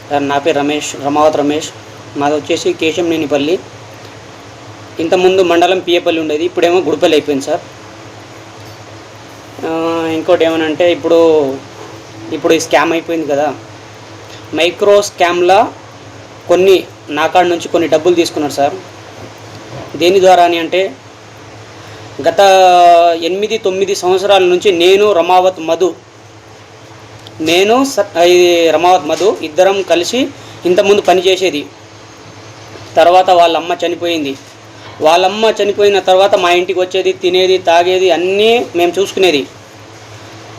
Sir నా పేరు రమేష్, రమావత్ రమేష్. మాది వచ్చేసి కేశంనేనిపల్లి. ఇంతకుముందు మండలం పియ్యపల్లి ఉండేది, ఇప్పుడేమో గుడిపల్లి అయిపోయింది సార్. ఇంకోటి ఏమనంటే ఇప్పుడు ఈ స్కామ్ అయిపోయింది కదా, మైక్రో స్కామ్లా కొన్ని నా కాడ నుంచి కొన్ని డబ్బులు తీసుకున్నారు సార్. దేని ద్వారా అని అంటే గత 8-9 సంవత్సరాల నుంచి నేను రమావత్ మధు ఇద్దరం కలిసి ఇంతకుముందు పనిచేసేది. తర్వాత వాళ్ళమ్మ చనిపోయింది. వాళ్ళమ్మ చనిపోయిన తర్వాత మా ఇంటికి వచ్చేది, తినేది, తాగేది అన్నీ మేము చూసుకునేది.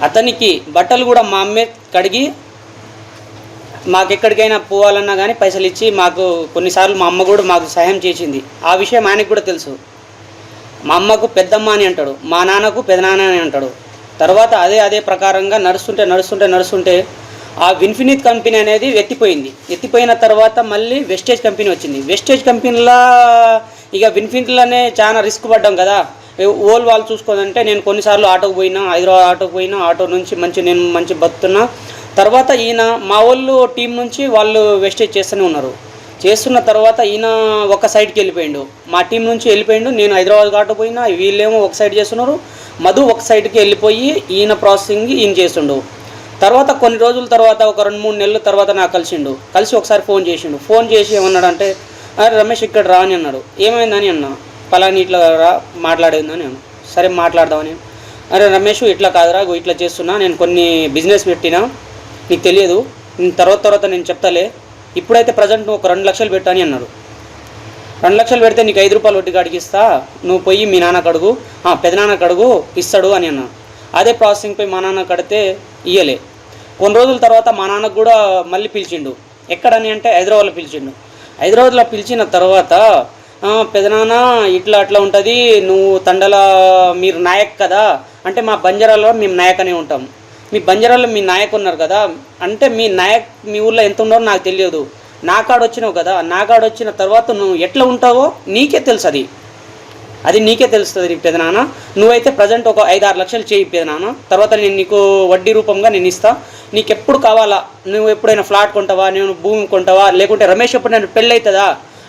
అతనికి బట్టలు కూడా మా అమ్మే కడిగి మాకెక్కడికైనా పోవాలన్నా కానీ పైసలు ఇచ్చి మాకు కొన్నిసార్లు మా అమ్మ కూడా మాకు సహాయం చేసింది. ఆ విషయం ఆయనకు కూడా తెలుసు. మా అమ్మకు పెద్దమ్మ అని అంటాడు, మా నాన్నకు పెదనాన్న అని అంటాడు. తర్వాత అదే ప్రకారంగా నడుస్తుంటే ఆ విన్ఫినిత్ కంపెనీ అనేది ఎత్తిపోయిన తర్వాత మళ్ళీ వెస్టేజ్ కంపెనీ వచ్చింది. వెస్టేజ్ కంపెనీలో ఇక విన్ఫినిట్లోనే చాలా రిస్క్ పడ్డాం కదా, వాళ్ళు చూసుకోదంటే నేను కొన్నిసార్లు ఆటోకు పోయినా, హైదరాబాద్ ఆటోకు పోయినా, ఆటో నుంచి నేను మంచి బతుకుతున్నా. తర్వాత ఈయన మా వాళ్ళు టీం నుంచి వాళ్ళు వెస్టేజ్ చేస్తున్న తర్వాత ఈయన ఒక సైడ్కి వెళ్ళిపోయిండు, మా టీం నుంచి వెళ్ళిపోయిండు. నేను హైదరాబాద్ ఆటో పోయినా, వీళ్ళేమో ఒక సైడ్ చేస్తున్నారు. మధు ఒక సైడ్కి వెళ్ళిపోయి ఈయన ప్రాసెసింగ్ ఈయన చేస్తుండు. తర్వాత కొన్ని రోజుల తర్వాత ఒక 2-3 నెలల తర్వాత నాకు కలిసి ఒకసారి ఫోన్ చేసి ఏమన్నాడంటే, అరే రమేష్ ఇక్కడ రా అని అన్నాడు. ఏమైందని అన్నా, పలాని ఇట్లా రా మాట్లాడేందని అన్నా. సరే మాట్లాడదామని. అరే రమేష్ ఇట్లా కాదురా, ఇట్లా చేస్తున్నా, నేను కొన్ని బిజినెస్ పెట్టినా, నీకు తెలియదు, నేను తర్వాత నేను చెప్తాలే, ఇప్పుడైతే ప్రజెంట్ నువ్వు ఒక 2 లక్షలు పెట్టని అన్నాడు. 2 లక్షలు పెడితే నీకు 5 రూపాయలు వడ్డీ కాడికి ఇస్తా, నువ్వు పోయి మీ నాన్న కడుగు, పెదనాన్న కడుగు ఇస్తాడు అని అన్నాడు. అదే ప్రాసెసింగ్ పోయి మా నాన్న కడితే ఇయ్యలే. కొన్ని రోజుల తర్వాత మా నాన్నకు కూడా మళ్ళీ పిలిచిండు. ఎక్కడని అంటే హైదరాబాద్లో పిలిచిండు. హైదరాబాద్లో పిలిచిన తర్వాత పెదనాన్న ఇట్లా అట్లా ఉంటుంది, నువ్వు తండల మీరు నాయక్ కదా అంటే, మా బంజారాలో మేము నాయక్ అనే ఉంటాం, మీ బంజారాలో మీ నాయక్ ఉన్నారు కదా అంటే, మీ నాయక్ మీ ఊళ్ళో ఎంత ఉన్నారో నాకు తెలియదు, నా కాడ వచ్చినావు కదా, నా కాడ వచ్చిన తర్వాత నువ్వు ఎట్లా ఉంటావో నీకే తెలుసు, అది నీకే తెలుస్తుంది నీకు పెదనాన్న. నువ్వైతే ప్రజెంట్ ఒక 5-6 లక్షలు చేయి పెదనాన్న, తర్వాత నేను నీకు వడ్డీ రూపంగా నేను ఇస్తా, నీకు ఎప్పుడు కావాలా, నువ్వు ఎప్పుడైనా ఫ్లాట్ కొంటావా, నేను భూమి కొంటావా, లేకుంటే రమేష్ ఎప్పుడు నేను పెళ్ళి అవుతుందా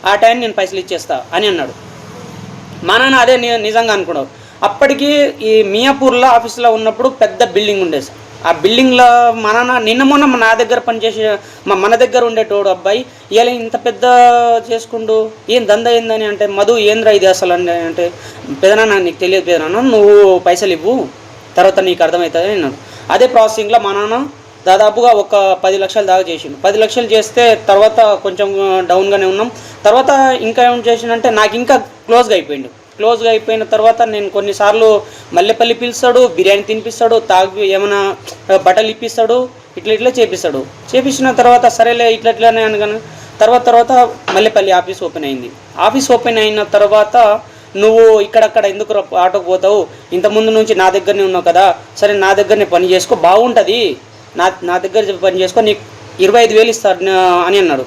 ఆ టైం నేను పైసలు ఇచ్చేస్తా అని అన్నాడు. మా నాన్న అదే నిజంగా అనుకున్నావు. అప్పటికి ఈ మియాపూర్లో ఆఫీస్లో ఉన్నప్పుడు పెద్ద బిల్డింగ్ ఉండేది సార్. ఆ బిల్డింగ్లో మా నాన్న నిన్న మొన్న నా దగ్గర పనిచేసే మన దగ్గర ఉండేటోడు అబ్బాయి ఇలా ఇంత పెద్ద చేసుకుంటూ ఏం దందా ఏందని అంటే, మధు ఏంద్రా ఇది అసలు అంటే, పెదనాన్న నీకు తెలియదు పెదనాన్న, నువ్వు పైసలు ఇవ్వు తర్వాత నీకు అర్థమవుతుంది అన్నాడు. అదే ప్రాసెసింగ్లో మా నాన్న దాదాపుగా ఒక 10 లక్షలు దాకా చేసిండు. 10 లక్షలు చేస్తే తర్వాత కొంచెం డౌన్గానే ఉన్నాం. తర్వాత ఇంకా ఏం చేసిండంటే నాకు ఇంకా క్లోజ్గా అయిపోయిన తర్వాత నేను కొన్నిసార్లు మల్లెపల్లి పిలుస్తాడు, బిర్యానీ తినిపిస్తాడు, ఏమైనా బట్టలు ఇప్పిస్తాడు, ఇట్లా చేపించిన తర్వాత సరేలే ఇట్లానే అనగానే తర్వాత మల్లెపల్లి ఆఫీస్ ఓపెన్ అయిన తర్వాత నువ్వు ఇక్కడక్కడ ఎందుకు ఆటోకు పోతావు, ఇంతకుముందు నుంచి నా దగ్గరనే ఉన్నావు కదా, సరే నా దగ్గరనే పని చేసుకో, బాగుంటుంది, నా దగ్గర పని చేసుకో, నీకు 25,000 ఇస్తాడు అని అన్నాడు.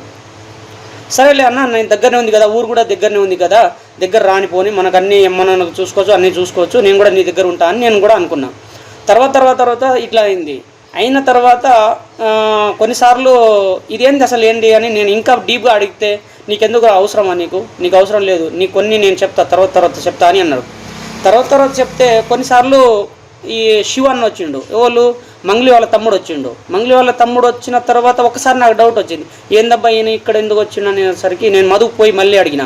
సరేలే అన్న, నేను దగ్గరనే ఉంది కదా, ఊరు కూడా దగ్గరనే ఉంది కదా, దగ్గర రానిపోని మనకు అన్నీ ఏమన్నా చూసుకోవచ్చు, నేను కూడా నీ దగ్గర ఉంటా అని నేను కూడా అనుకున్నా. తర్వాత ఇట్లా అయిన తర్వాత కొన్నిసార్లు ఇదేంటి అసలు ఏంటి అని నేను ఇంకా డీప్గా అడిగితే, నీకెందుకు అవసరమా, నీకు అవసరం లేదు, నీకు కొన్ని నేను చెప్తా తర్వాత చెప్తా అని అన్నాడు. తర్వాత చెప్తే కొన్నిసార్లు ఈ శివ అన్న వచ్చిండు, ఎవరు మంగ్లీ వాళ్ళ తమ్ముడు వచ్చిన తర్వాత ఒకసారి నాకు డౌట్ వచ్చింది, ఏందబ్బా ఈయన ఇక్కడ ఎందుకు వచ్చిండు అనేసరికి నేను మధుకు పోయి మళ్ళీ అడిగిన,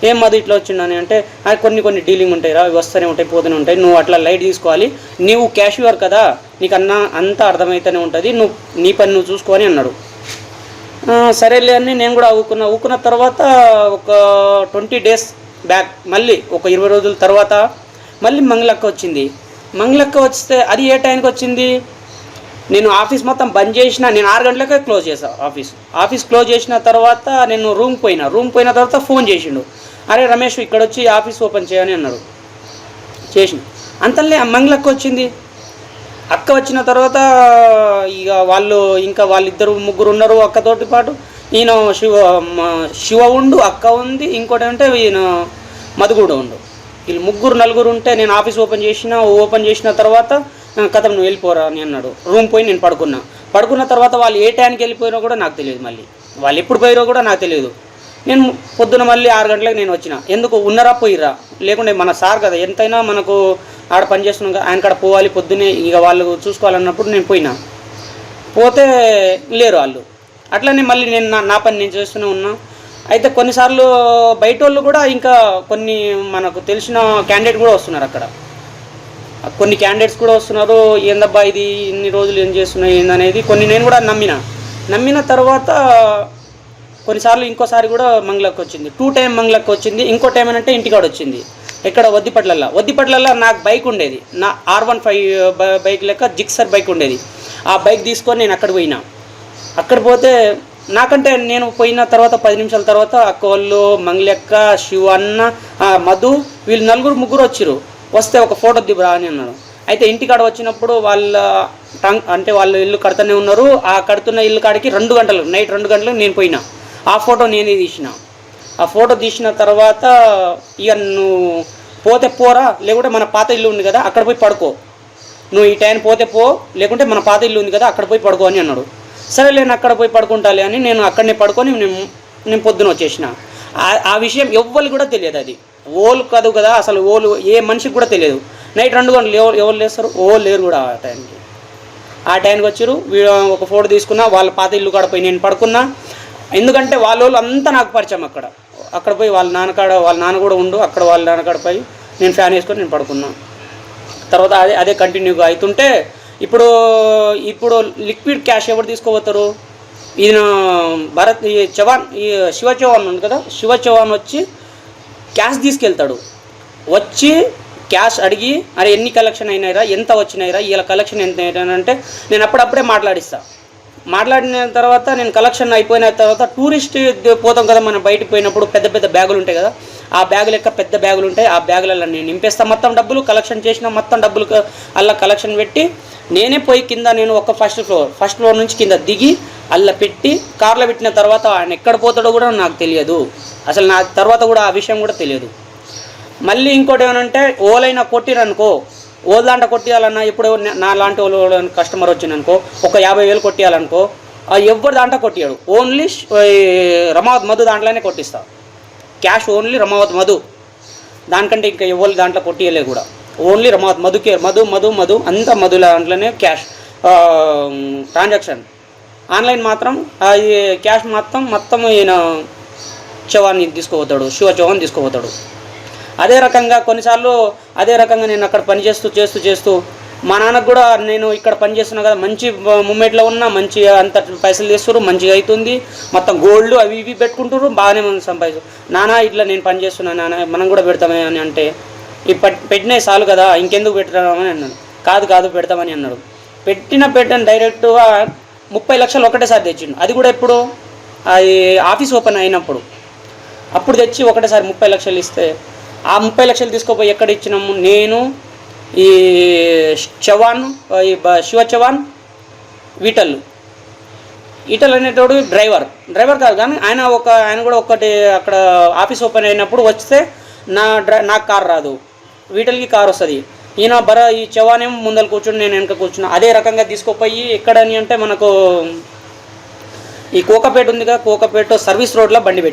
ఏం మధు ఇట్లా వచ్చిండని అంటే, కొన్ని డీలింగ్ ఉంటాయి రా, వస్తూనే ఉంటాయి పోతూనే ఉంటాయి, నువ్వు అట్లా లైట్ తీసుకోవాలి, నీవు క్యాషియర్ కదా, నీకు అంతా అర్థమవుతూనే ఉంటుంది, నువ్వు నీ పని నువ్వు చూసుకోని అన్నాడు. సరేలే అని నేను కూడా ఊకున్న తర్వాత ఒక 20 డేస్ బ్యాక్ మళ్ళీ ఒక 20 రోజుల తర్వాత మళ్ళీ మంగళక్క వచ్చింది. మంగళక్క వస్తే అది ఏ టైంకి వచ్చింది, నేను ఆఫీస్ మొత్తం బంద్ చేసిన, నేను 6 గంటలకే క్లోజ్ చేశాను ఆఫీస్ క్లోజ్ చేసిన తర్వాత నేను రూమ్ పోయిన తర్వాత ఫోన్ చేసిండు, అరే రమేష్ ఇక్కడ వచ్చి ఆఫీస్ ఓపెన్ చేయని అన్నాడు. చేసిన అంతలే మంగళక్క వచ్చింది. అక్క వచ్చిన తర్వాత ఇక వాళ్ళిద్దరు ముగ్గురు ఉన్నారు అక్కతోటి పాటు, ఈయన శివ ఉండు, అక్క ఉంది, ఇంకోటి అంటే ఈయన మధుగూడ ఉండు, వీళ్ళు 3-4 ఉంటే నేను ఆఫీస్ ఓపెన్ చేసిన తర్వాత కథ నువ్వు వెళ్ళిపోరా అని అన్నాడు. రూమ్ పోయి నేను పడుకున్న తర్వాత వాళ్ళు ఏ టైంకి వెళ్ళిపోయినా కూడా నాకు తెలియదు. మళ్ళీ వాళ్ళు ఎప్పుడు పోయారో కూడా నాకు తెలియదు. నేను పొద్దున మళ్ళీ 6 గంటలకు నేను వచ్చిన. ఎందుకు ఉన్నరా పోయిర్రా, లేకుంటే మన సార్ కదా ఎంతైనా మనకు ఆడ పని చేస్తున్నాం కదా, ఆయన కాడ పోవాలి పొద్దున్నే, ఇక వాళ్ళు చూసుకోవాలన్నప్పుడు నేను పోయినా. పోతే లేరు వాళ్ళు. అట్లనే మళ్ళీ నేను నా పని నేను చేస్తూనే ఉన్నా. అయితే కొన్నిసార్లు బయట వాళ్ళు కూడా ఇంకా కొన్ని మనకు తెలిసిన క్యాండిడేట్ కూడా వస్తున్నారు అక్కడ. కొన్ని క్యాండిడేట్స్ కూడా వస్తున్నారు. ఏందబ్బా ఇది ఇన్ని రోజులు ఏం చేస్తున్నాయి ఏందనేది కొన్ని నేను కూడా నమ్మిన తర్వాత కొన్నిసార్లు ఇంకోసారి కూడా మంగళకు వచ్చింది. 2 టైం మంగళకు వచ్చింది. ఇంకో టైం ఏంటంటే ఇంటికాడ వచ్చింది. ఎక్కడ వద్దిపట్లల్లో నాకు బైక్ ఉండేది. నా R15 బైక్ లెక్క జిక్సర్ బైక్ ఉండేది. ఆ బైక్ తీసుకొని నేను అక్కడ పోయినా. అక్కడ పోతే నాకంటే నేను పోయిన తర్వాత 10 నిమిషాల తర్వాత అక్క వాళ్ళు, మంగళక్క, శివన్న, మధు వీళ్ళు 4-3 వచ్చారు. వస్తే ఒక ఫోటో దిగురా అని అన్నాడు. అయితే ఇంటికాడ వచ్చినప్పుడు వాళ్ళ ఇల్లు కడుతూనే ఉన్నారు. ఆ కడుతున్న ఇల్లు కాడికి 2 గంటలు నైట్ 2 గంటలకు నేను పోయినా. ఆ ఫోటో నేనే తీసిన. ఆ ఫోటో తీసిన తర్వాత ఇక నువ్వు పోతే పోరా, లేకుంటే మన పాత ఇల్లు ఉంది కదా అక్కడ పోయి పడుకో, నువ్వు ఈ టైం పోతే పో, లేకుంటే మన పాత ఇల్లు ఉంది కదా అక్కడ పోయి పడుకో అని అన్నాడు. సరే నేను అక్కడ పోయి పడుకుంటాలే అని నేను అక్కడనే పడుకొని నేను పొద్దున వచ్చేసిన. ఆ విషయం ఎవ్వరికి కూడా తెలియదు. అది ఓలు కాదు కదా అసలు, ఓలు ఏ మనిషికి కూడా తెలియదు. నైట్ 2 గంటలు ఎవరు లేస్తారు, లేరు కూడా ఆ టైంకి వచ్చారు. ఒక ఫోటో తీసుకున్నా. వాళ్ళ పాత ఇల్లు కాడ పోయి నేను పడుకున్నా. ఎందుకంటే వాళ్ళు అంతా నాకు పరిచయం. అక్కడ పోయి వాళ్ళ నాన్న కూడా ఉండు. అక్కడ వాళ్ళ నాన్నకాడ పోయి నేను ఫ్యాన్ వేసుకొని నేను పడుకున్నా. తర్వాత అదే కంటిన్యూగా అవుతుంటే ఇప్పుడు లిక్విడ్ క్యాష్ ఎవరు తీసుకోబోతారు? ఈయన శివ చౌహాన్ ఉంది కదా, శివ చౌహాన్ వచ్చి క్యాష్ తీసుకెళ్తాడు. వచ్చి క్యాష్ అడిగి, అరే ఎన్ని కలెక్షన్ అయినాయిరా, ఎంత వచ్చినాయిరా, ఇలా కలెక్షన్ ఎంత అంటే నేను అప్పుడప్పుడే మాట్లాడిన తర్వాత నేను కలెక్షన్ అయిపోయిన తర్వాత టూరిస్ట్ పోతాం కదా మనం, బయటకు పోయినప్పుడు పెద్ద బ్యాగులు ఉంటాయి కదా, ఆ బ్యాగులు లెక్క పెద్ద బ్యాగులు ఉంటాయి. ఆ బ్యాగులలో నేను నింపేస్తా మొత్తం డబ్బులు. కలెక్షన్ చేసిన మొత్తం డబ్బులు అలా కలెక్షన్ పెట్టి నేనే పోయి కింద నేను ఒక ఫస్ట్ ఫ్లోర్ నుంచి కింద దిగి అలా పెట్టి కార్లో పెట్టిన తర్వాత ఆయన ఎక్కడ పోతాడో కూడా నాకు తెలియదు. అసలు నా తర్వాత కూడా ఆ విషయం కూడా తెలియదు. మళ్ళీ ఇంకోటి ఏమనంటే ఓలైనా కొట్టిరనుకో, ఓల్ దాంట్లో కొట్టియాలన్నా ఇప్పుడు నా లాంటి వాళ్ళు కస్టమర్ వచ్చిందనుకో, ఒక 50,000 కొట్టియాలనుకో, ఎవరు దాంట్లో కొట్టియాడు. ఓన్లీ రమావత్ మధు దాంట్లోనే కొట్టిస్తా. క్యాష్ ఓన్లీ రమావత్ మధు, దానికంటే ఇంకా ఎవరు దాంట్లో కొట్టియలే కూడా. ఓన్లీ రమావత్ మధుకే మధు అంతా మధు దాంట్లోనే క్యాష్ ట్రాన్సాక్షన్. ఆన్లైన్ మాత్రం క్యాష్ మొత్తం ఈయన చౌహాన్ తీసుకుపోతాడు, శివ చౌహాన్ తీసుకుపోతాడు. అదే రకంగా కొన్నిసార్లు నేను అక్కడ పని చేస్తూ మా నాన్నకు కూడా నేను ఇక్కడ పని చేస్తున్నా కదా, మంచి మూమెంట్లో ఉన్నా, మంచి అంత పైసలు తీస్తారు, మంచిగా అవుతుంది, మొత్తం గోల్డ్ అవి ఇవి పెట్టుకుంటారు, బాగానే మనం సంపాదిస్తారు. నాన్న ఇట్లా నేను పని చేస్తున్నా నాన్న, మనం కూడా పెడతామే అని అంటే, ఈ పెట్టినాయి చాలు కదా ఇంకెందుకు పెట్టామని అన్నాడు. కాదు పెడతామని అన్నాడు. పెట్టిన డైరెక్ట్గా 30 లక్షలు ఒకటేసారి తెచ్చిండు. అది కూడా ఎప్పుడు అది ఆఫీస్ ఓపెన్ అయినప్పుడు అప్పుడు తెచ్చి ఒకటేసారి 30 లక్షలు ఇస్తే, ఆ 30 లక్షలు తీసుకోపోయి ఎక్కడ ఇచ్చినాము, నేను ఈ చౌహాన్, శివ చౌహాన్, ఈటల్ అనేటోడు డ్రైవర్ కాదు కానీ ఆయన కూడా ఒకటి అక్కడ ఆఫీస్ ఓపెన్ అయినప్పుడు వస్తే నాకు కారు రాదు, వీటల్కి కారు వస్తుంది. ఈయన ఈ చౌహాన్ ఏమో ముందర కూర్చుని నేను వెనక కూర్చున్నా. అదే రకంగా తీసుకుపోయి ఎక్కడని అంటే మనకు ఈ కోకపేట ఉంది కదా, కోకపేట సర్వీస్ రోడ్లో బండి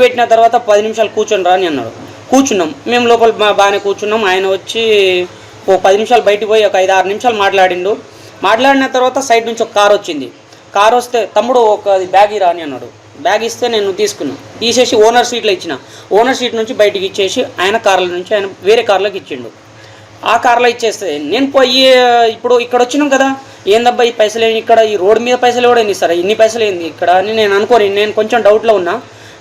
పెట్టిన తర్వాత 10 నిమిషాలు కూర్చొని రా అని అన్నాడు. కూర్చున్నాం మేము లోపల బాగానే కూర్చున్నాం. ఆయన వచ్చి ఓ 10 నిమిషాలు బయటికి పోయి ఒక 5-6 నిమిషాలు మాట్లాడిన తర్వాత సైడ్ నుంచి ఒక కారు వచ్చింది. కారు వస్తే తమ్ముడు ఒక బ్యాగ్ ఇరా అని అన్నాడు. బ్యాగ్ ఇస్తే నేను తీసేసి ఓనర్ సీట్లో ఇచ్చిన. ఓనర్ సీట్ నుంచి బయటికి ఇచ్చేసి ఆయన కార్ల నుంచి ఆయన వేరే కార్లోకి ఇచ్చిండు. ఆ కార్లో ఇచ్చేస్తే నేను పోయి ఇప్పుడు ఇక్కడ వచ్చినాం కదా, ఏందబ్బా ఈ పైసలు ఇక్కడ ఈ రోడ్డు మీద పైసలు కూడా ఇస్తారా, ఇన్ని పైసలు ఏంది ఇక్కడ అని నేను కొంచెం డౌట్లో ఉన్నా.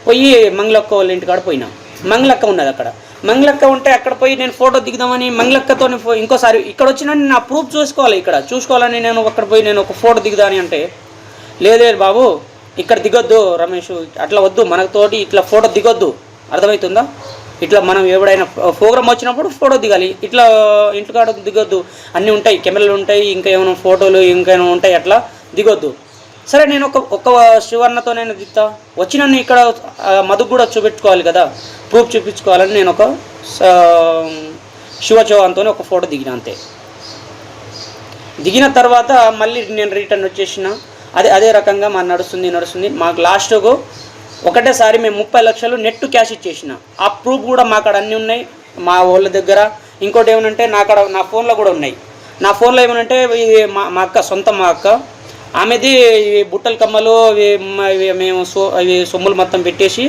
పోయి మంగళక్క వాళ్ళ ఇంటికాడ పోయినా. మంగళక్క ఉన్నది అక్కడ. మంగళక్క ఉంటే అక్కడ పోయి నేను ఫోటో దిగుదామని మంగళక్కతో ఇంకోసారి ఇక్కడ వచ్చినా నా ప్రూఫ్ చూసుకోవాలని నేను అక్కడ పోయి నేను ఒక ఫోటో దిగుదాని అంటే, లేదు బాబు ఇక్కడ దిగొద్దు రమేష్, అట్లా వద్దు, మనతోటి ఇట్లా ఫోటో దిగొద్దు, అర్థమవుతుందా? ఇట్లా మనం ఎవడైనా ప్రోగ్రామ్ వచ్చినప్పుడు ఫోటో దిగాలి, ఇట్లా ఇంటికాడ దిగొద్దు, అన్నీ ఉంటాయి, కెమెరాలు ఉంటాయి, ఇంకా ఏమైనా ఫోటోలు ఇంకేమైనా ఉంటాయి, అట్లా దిగొద్దు. సరే నేను ఒక శివర్ణతో నేను దిగుతా, వచ్చి నన్ను ఇక్కడ మధుకు కూడా చూపించుకోవాలి కదా, ప్రూఫ్ చూపించుకోవాలని నేను ఒక శివ చౌహాన్తో ఒక ఫోటో దిగిన. అంతే. దిగిన తర్వాత మళ్ళీ నేను రిటర్న్ వచ్చేసిన. అదే రకంగా మా నడుస్తుంది. మాకు లాస్ట్కు ఒకటేసారి మేము 30 లక్షలు నెట్ క్యాష్ ఇచ్చేసిన. ఆ ప్రూఫ్ కూడా మా కాడ అన్నీ ఉన్నాయి మా వాళ్ళ దగ్గర. ఇంకోటి ఏమనంటే నా ఫోన్లో కూడా ఉన్నాయి. నా ఫోన్లో ఏమనంటే మా అక్క మా అక్క ఆమెది బుట్టల కమ్మలు మేము అవి సొమ్ములు మొత్తం పెట్టేసి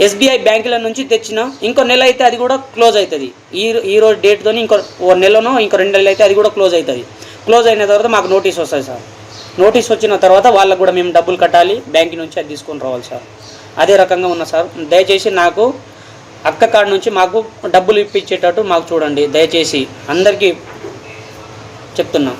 SBI బ్యాంకుల నుంచి తెచ్చిన. ఇంకో నెల అయితే అది కూడా క్లోజ్ అవుతుంది. ఈరోజు డేట్తో ఇంకో నెలనో ఇంకో 2 నెలలు అయితే అది కూడా క్లోజ్ అవుతుంది. క్లోజ్ అయిన తర్వాత మాకు నోటీస్ వస్తుంది సార్. నోటీస్ వచ్చిన తర్వాత వాళ్ళకు కూడా మేము డబ్బులు కట్టాలి, బ్యాంక్ నుంచి అది తీసుకొని రావాలి సార్. అదే రకంగా ఉన్నా సార్. దయచేసి నాకు అక్క కాడ నుంచి మాకు డబ్బులు ఇప్పించేటట్టు మాకు చూడండి దయచేసి, అందరికీ చెప్తున్నా.